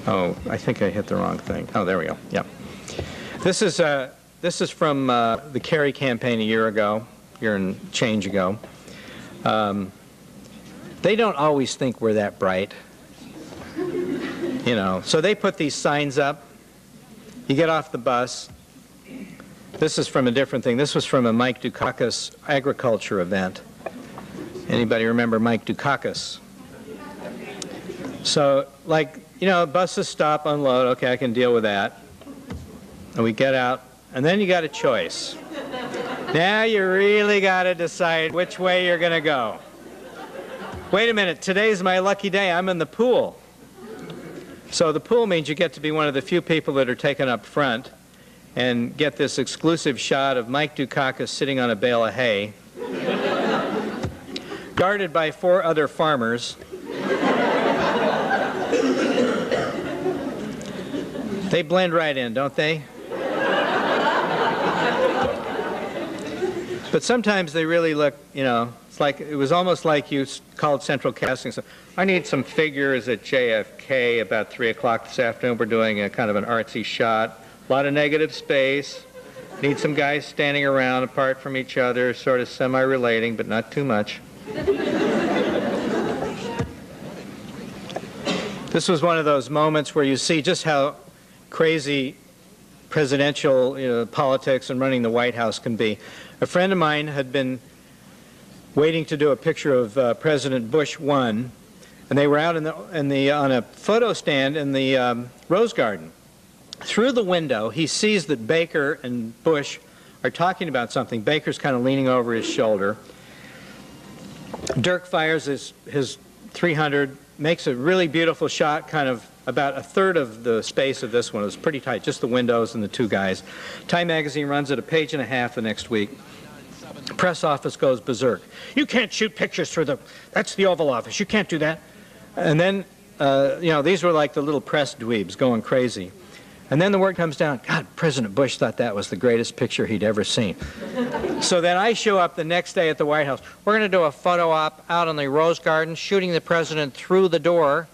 Oh, I think I hit the wrong thing. Oh, there we go. Yeah. This is from the Kerry campaign a year and change ago. They don't always think we're that bright, you know. So they put these signs up. You get off the bus. This is from a different thing. This was from a Mike Dukakis agriculture event. Anybody remember Mike Dukakis? So, like, you know, buses stop, unload. Okay, I can deal with that. And we get out, and then you got a choice. Now you really got to decide which way you're going to go. Wait a minute, today's my lucky day. I'm in the pool. So the pool means you get to be one of the few people that are taken up front and get this exclusive shot of Mike Dukakis sitting on a bale of hay, guarded by 4 other farmers. They blend right in, don't they? But sometimes they really look, you know, it's like, it was almost like you called Central Casting. So, I need some figures at JFK about 3 o'clock this afternoon. We're doing a kind of an artsy shot. A lot of negative space. Need some guys standing around apart from each other, sort of semi-relating, but not too much. This was one of those moments where you see just how crazy presidential, you know, politics and running the White House can be. A friend of mine had been waiting to do a picture of President Bush 1, and they were out on a photo stand in the Rose Garden. Through the window, he sees that Baker and Bush are talking about something. Baker's kind of leaning over his shoulder. Dirk fires his 300, makes a really beautiful shot, kind of about a third of the space of this one. It was pretty tight, just the windows and the 2 guys. Time magazine runs it 1.5 pages the next week. Press office goes berserk. You can't shoot pictures through that's the Oval Office. You can't do that. And then, you know, these were like the little press dweebs going crazy. And then the word comes down, God, President Bush thought that was the greatest picture he'd ever seen. So then I show up the next day at the White House. We're going to do a photo op out on the Rose Garden, shooting the president through the door.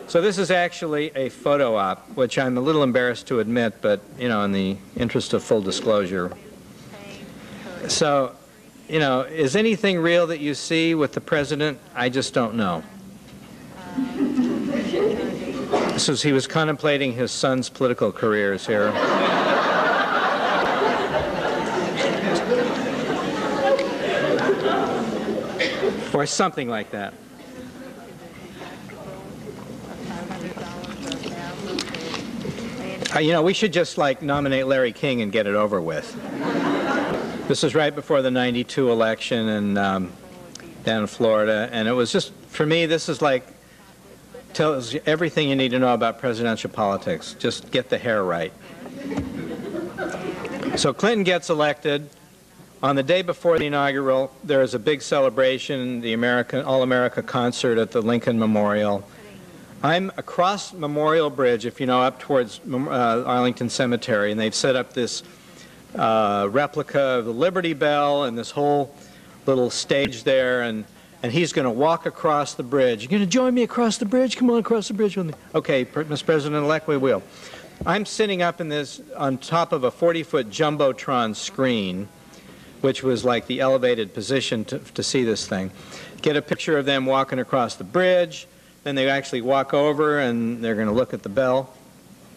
So this is actually a photo op, which I'm a little embarrassed to admit, but, you know, in the interest of full disclosure. So, you know, is anything real that you see with the president? I just don't know. This is, he was contemplating his son's political careers here. Or something like that. You know, we should just like nominate Larry King and get it over with. This is right before the '92 election and down in Florida, and it was just, for me, this is like, tells you everything you need to know about presidential politics. Just get the hair right. So Clinton gets elected. On the day before the inaugural, there is a big celebration, the All-America concert at the Lincoln Memorial. I'm across Memorial Bridge, if you know, up towards Arlington Cemetery, and they've set up this replica of the Liberty Bell and this whole little stage there, and he's going to walk across the bridge. You're going to join me across the bridge? Come on across the bridge with me. Okay, Mr. President-elect, we will. I'm sitting up in this, on top of a 40-foot Jumbotron screen, which was like the elevated position to see this thing. Get a picture of them walking across the bridge. Then they actually walk over, and they're going to look at the bell.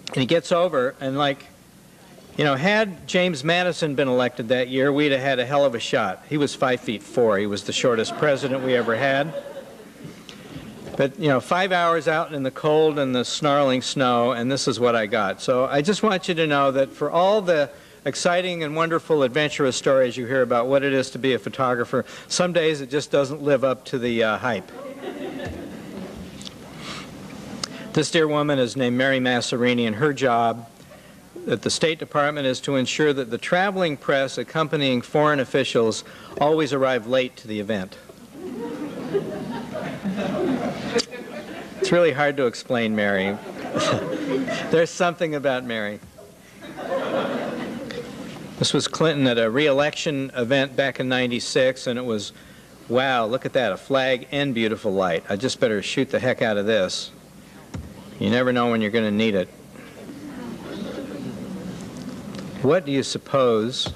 And he gets over, and like, you know, had James Madison been elected that year, we'd have had a hell of a shot. He was 5'4". He was the shortest president we ever had. But, you know, 5 hours out in the cold and the snarling snow, and this is what I got. So I just want you to know that for all the exciting and wonderful adventurous stories you hear about what it is to be a photographer, some days it just doesn't live up to the hype. This dear woman is named Mary Masserini, and her job at the State Department is to ensure that the traveling press accompanying foreign officials always arrive late to the event. It's really hard to explain Mary. There's something about Mary. This was Clinton at a re-election event back in '96, and it was, wow, look at that, a flag and beautiful light. I just better shoot the heck out of this. You never know when you're going to need it. What do you suppose?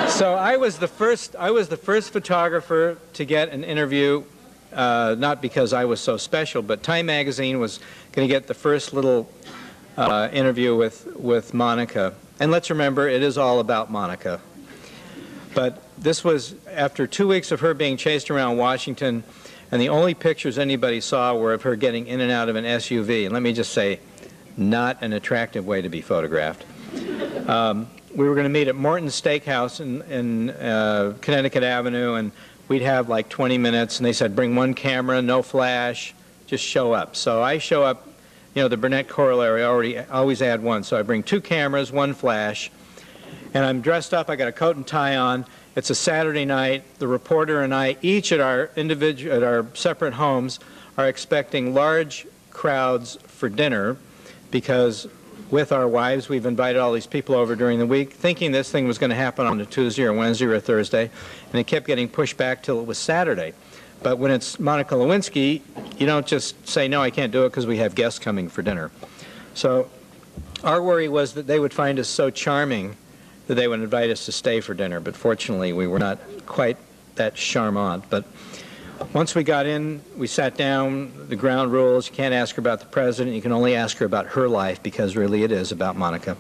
So I was the first photographer to get an interview, not because I was so special, but Time magazine was going to get the first little interview with Monica. And let's remember, it is all about Monica. But this was after 2 weeks of her being chased around Washington, and the only pictures anybody saw were of her getting in and out of an SUV. And let me just say, not an attractive way to be photographed. We were going to meet at Morton's Steakhouse in Connecticut Avenue, and we'd have like 20 minutes, and they said, bring one camera, no flash, just show up. So I show up, you know, the Burnett corollary, always add one. So I bring 2 cameras, 1 flash, and I'm dressed up, I got a coat and tie on. It's a Saturday night. The reporter and I, each at our separate homes, are expecting large crowds for dinner because with our wives, we've invited all these people over during the week, thinking this thing was going to happen on a Tuesday or Wednesday or a Thursday, and it kept getting pushed back till it was Saturday. But when it's Monica Lewinsky, you don't just say, no, I can't do it because we have guests coming for dinner. So our worry was that they would find us so charming that they would invite us to stay for dinner, but fortunately we were not quite that charmant. But once we got in, we sat down, the ground rules, you can't ask her about the president, you can only ask her about her life because really it is about Monica.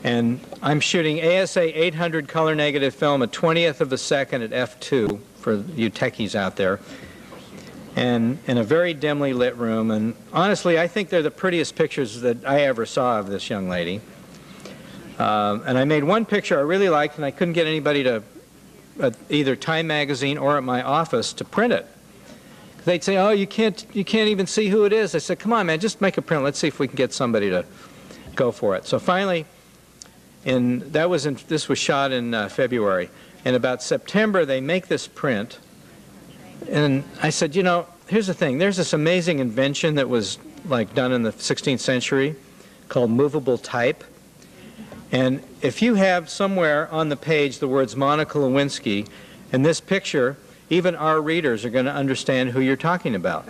And I'm shooting ASA 800 color negative film, a 20th of a second at f2 for you techies out there, and in a very dimly lit room. And honestly, I think they're the prettiest pictures that I ever saw of this young lady. And I made one picture I really liked, and I couldn't get anybody to, either Time magazine or at my office, to print it. They'd say, oh, you can't even see who it is. I said, come on, man, just make a print. Let's see if we can get somebody to go for it. So finally, this was shot in February. In about September, they make this print. And I said, you know, here's the thing. There's this amazing invention that was like done in the 16th century called movable type. And if you have somewhere on the page the words Monica Lewinsky, in this picture, even our readers are going to understand who you're talking about.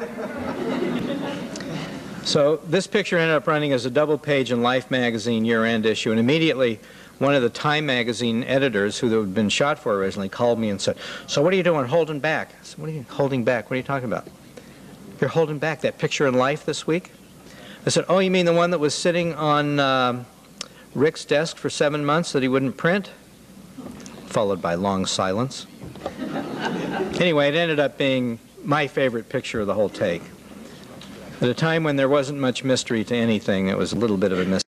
So this picture ended up running as a double page in Life magazine year-end issue, and immediately one of the Time magazine editors who had been shot for originally called me and said, so what are you doing holding back? I said, what are you holding back? What are you talking about? You're holding back that picture in Life this week? I said, oh, you mean the one that was sitting on Rick's desk for 7 months that he wouldn't print? Followed by long silence. Anyway, it ended up being my favorite picture of the whole take. At a time when there wasn't much mystery to anything, it was a little bit of a mystery.